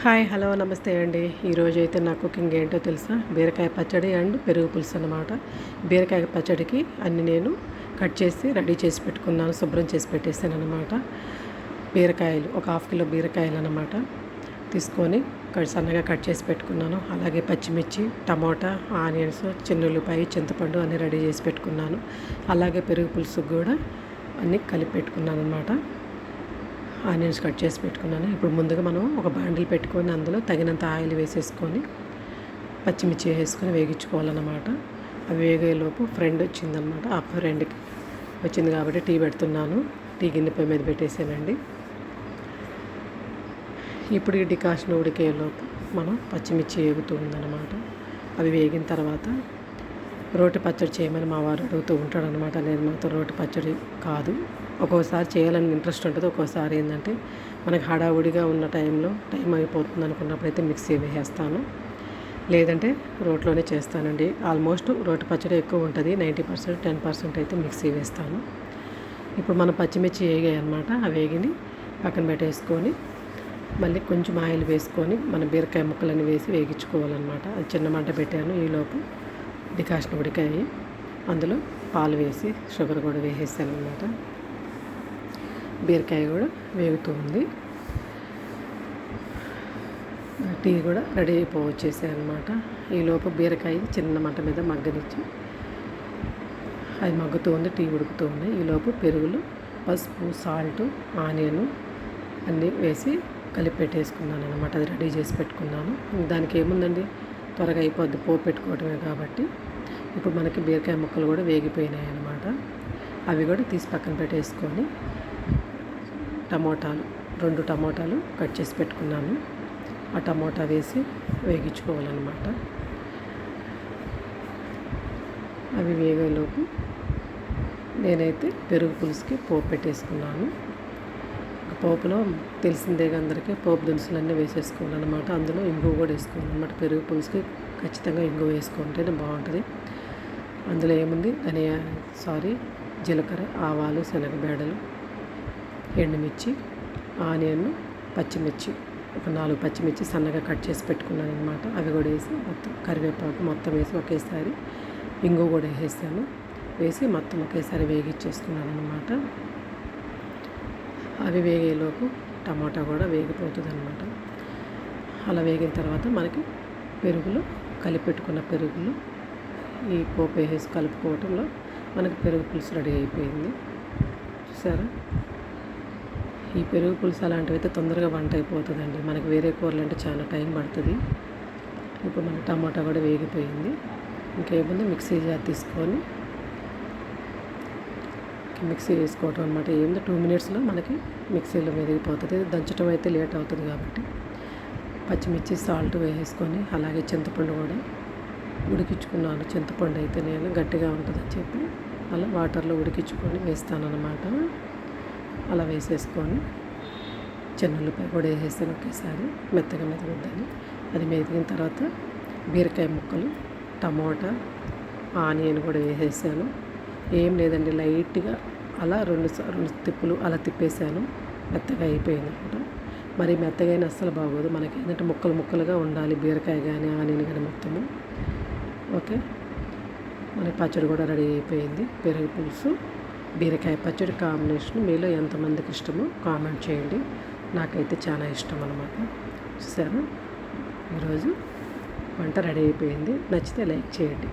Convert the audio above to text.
Hi hello నమస్తే అండి. ఈరోజు అయితే నా కుకింగ్ ఏంటో తెలుసా, బీరకాయ పచ్చడి అండ్ పెరుగు పులుసు అన్నమాట. బీరకాయ పచ్చడికి అన్ని నేను కట్ చేసి రెడీ చేసి పెట్టుకున్నాను, శుభ్రం చేసి పెట్టేసాను అనమాట. బీరకాయలు ఒక హాఫ్ కిలో బీరకాయలు అన్నమాట తీసుకొని సన్నగా కట్ చేసి పెట్టుకున్నాను. అలాగే పచ్చిమిర్చి, టమోటా, ఆనియన్స్, చిన్నుల్లిపాయ, చింతపండు అన్నీ రెడీ చేసి పెట్టుకున్నాను. అలాగే పెరుగు పులుసుకు కూడా అన్నీ కలిపి పెట్టుకున్నాను అనమాట. ఆనియన్స్ కట్ చేసి పెట్టుకున్నాను. ఇప్పుడు ముందుగా మనం ఒక బాండిల్ పెట్టుకొని అందులో తగినంత ఆయిల్ వేసేసుకొని పచ్చిమిర్చి వేసుకొని వేగించుకోవాలన్నమాట. అవి వేగేలోపు ఫ్రెండ్ వచ్చిందనమాట. ఆ ఫ్రెండ్కి వచ్చింది కాబట్టి టీ పెడుతున్నాను. టీ గిన్నె పొయ్యి మీద పెట్టేసానండి. ఇప్పుడు ఈ డికాషన్ ఉడికేలోపు మనం పచ్చిమిర్చి వేగుతూ ఉందన్నమాట. అవి వేగిన తర్వాత రోటి పచ్చడి చేయమని మా వారు అడుగుతూ ఉంటాడనమాట. నేను మాత్రం రోటి పచ్చడి కాదు, ఒక్కోసారి చేయాలని ఇంట్రెస్ట్ ఉంటుంది, ఒక్కోసారి ఏంటంటే మనకి హడావుడిగా ఉన్న టైంలో టైం అయిపోతుంది అనుకున్నప్పుడు అయితే మిక్సీ వేసేస్తాను, లేదంటే రోట్లోనే చేస్తానండి. ఆల్మోస్ట్ రోటి పచ్చడి ఎక్కువ ఉంటుంది, 90%, 10% అయితే మిక్సీ వేస్తాను. ఇప్పుడు మనం పచ్చిమిర్చి వేగాయి అనమాట. ఆ వేగిని పక్కన పెట్టేసుకొని మళ్ళీ కొంచెం ఆయిల్ వేసుకొని మన బీరకాయ ముక్కలన్నీ వేసి వేగించుకోవాలన్నమాట. అది చిన్న మంట పెట్టాను. ఈలోపు డికాషన్ ఉడికాయి. అందులో పాలు వేసి షుగర్ కూడా వేసేసాను అనమాట. బీరకాయ కూడా వేగుతూ ఉంది. టీ కూడా రెడీ అయిపోవచ్చేసాయి అనమాట. ఈలోపు బీరకాయ చిన్న మంట మీద మగ్గనిచ్చి అది మగ్గుతూ ఉంది, టీ ఉడుకుతూ ఉంది. ఈలోపు పెరుగులు, పసుపు, సాల్ట్, ఆనియన్ అన్నీ వేసి కలిపి పెట్టేసుకున్నాను అనమాట. అది రెడీ చేసి పెట్టుకున్నాను. దానికి ఏముందండి, త్వరగా అయిపోద్ది, పోపు పెట్టుకోవడమే కాబట్టి. ఇప్పుడు మనకి బీరకాయ ముక్కలు కూడా వేగిపోయినాయి అనమాట. అవి కూడా తీసి పక్కన పెట్టేసుకొని టమోటాలు 2 టమోటాలు కట్ చేసి పెట్టుకున్నాను. ఆ టమోటా వేసి వేగించుకోవాలన్నమాట. అవి వేగేలోపు నేనైతే పెరుగు పులుసుకి పోపు పెట్టేసుకున్నాను. పోపులో తెలిసిందేగా అందరికీ, పోపు దినుసులన్నీ వేసేసుకోవాలన్నమాట. అందులో ఇంగువ కూడా వేసుకోవాలన్నమాట. పెరుగు పులుసుకి ఖచ్చితంగా ఇంగువ వేసుకుంటేనే బాగుంటుంది. అందులో ఏముంది, జీలకర్ర, ఆవాలు, శనగబేడలు, ఎండుమిర్చి, ఆనియన్, పచ్చిమిర్చి, ఒక 4 పచ్చిమిర్చి సన్నగా కట్ చేసి పెట్టుకున్నాను అనమాట. అవి కూడా వేసి మొత్తం కరివేపాకు మొత్తం వేసి ఒకేసారి ఇంగువ కూడా వేసేసాను. వేసి మొత్తం ఒకేసారి వేగిచ్చేసుకున్నాను అనమాట. అవి వేగేలోపు టమాటా కూడా వేగిపోతుంది అనమాట. అలా వేగిన తర్వాత మనకి పెరుగులో కలిపెట్టుకున్న పెరుగులో ఈ పోపు వేసి కలుపుకోవటంలో మనకి పెరుగు పులుసు రెడీ అయిపోయింది. చూసారా, ఈ పెరుగు పులుసు అలాంటివి అయితే తొందరగా వంట అయిపోతుందండి. మనకి వేరే కూరలు అంటే చాలా టైం పడుతుంది. ఇప్పుడు మన టమాటా కూడా వేగిపోయింది. ఇంకేముంది, మిక్సీ జార్ తీసుకొని మిక్సీ వేసుకోవటం అనమాట. ఏముంది, 2 మినిట్స్లో మనకి మిక్సీలో మెదిగిపోతుంది. దంచడం అయితే లేట్ అవుతుంది కాబట్టి పచ్చిమిర్చి, సాల్ట్ వేసుకొని అలాగే చింతపండు కూడా ఉడికించుకున్నాను. చింతపండు అయితే నేను గట్టిగా ఉంటుందని చెప్పి అలా వాటర్లో ఉడికించుకొని వేస్తానన్నమాట. అలా వేసేసుకొని చిన్నుల్లిపాయ కూడా వేసేసాను ఒకేసారి, మెత్తగా మెదగొద్దని. అది మెదిగిన తర్వాత బీరకాయ ముక్కలు, టమోటా, ఆనియన్ కూడా వేసేసాను. ఏం లేదండి, లైట్గా అలా 2 తిప్పులు అలా తిప్పేసాను. మెత్తగా అయిపోయింది అనమాట. మరి మెత్తగా అయినా అస్సలు బాగోదు. మనకి ఏంటంటే ముక్కలు ముక్కలుగా ఉండాలి, బీరకాయ కానీ ఆనియన్ కానీ మొత్తము. ఓకే, మనకి పచ్చడి కూడా రెడీ అయిపోయింది. పెరుగు పులుసు, బీరకాయ పచ్చడి కాంబినేషన్ మీలో ఎంతమందికి ఇష్టమో కామెంట్ చేయండి. నాకైతే చాలా ఇష్టం అన్నమాట. చూసారా, ఈరోజు వంట రెడీ అయిపోయింది. నచ్చితే లైక్ చేయండి.